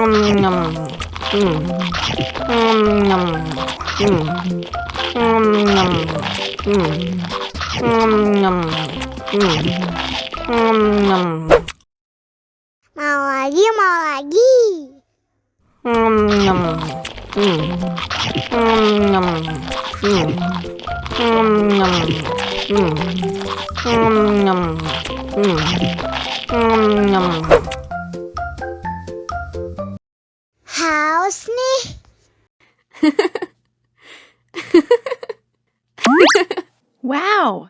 Mau lagi, mau lagi. Haus nih. Wow.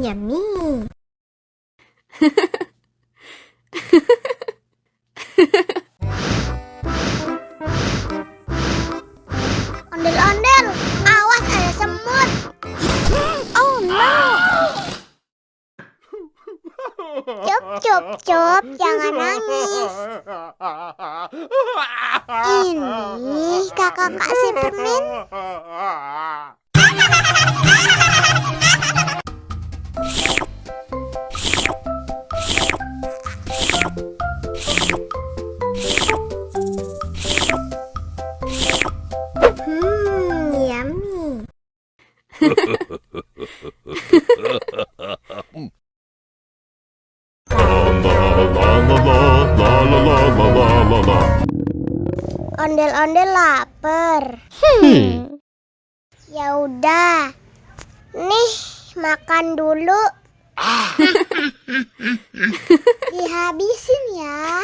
Yummy. Ondel-ondel, awas ada semut. Oh no. Cop, cop, cop, jangan nangis. Ini kakak kasih permen. Yummy. Ondel-ondel lapar. Ya udah. Nih, makan dulu. Dihabisin ya.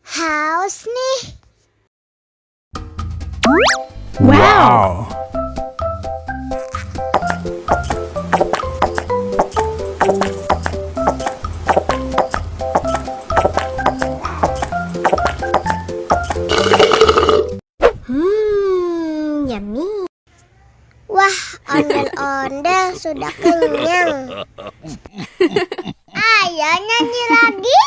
Haus nih. Wow. Yummy. Wah, ondel-ondel sudah kenyang. Ayo nyanyi lagi.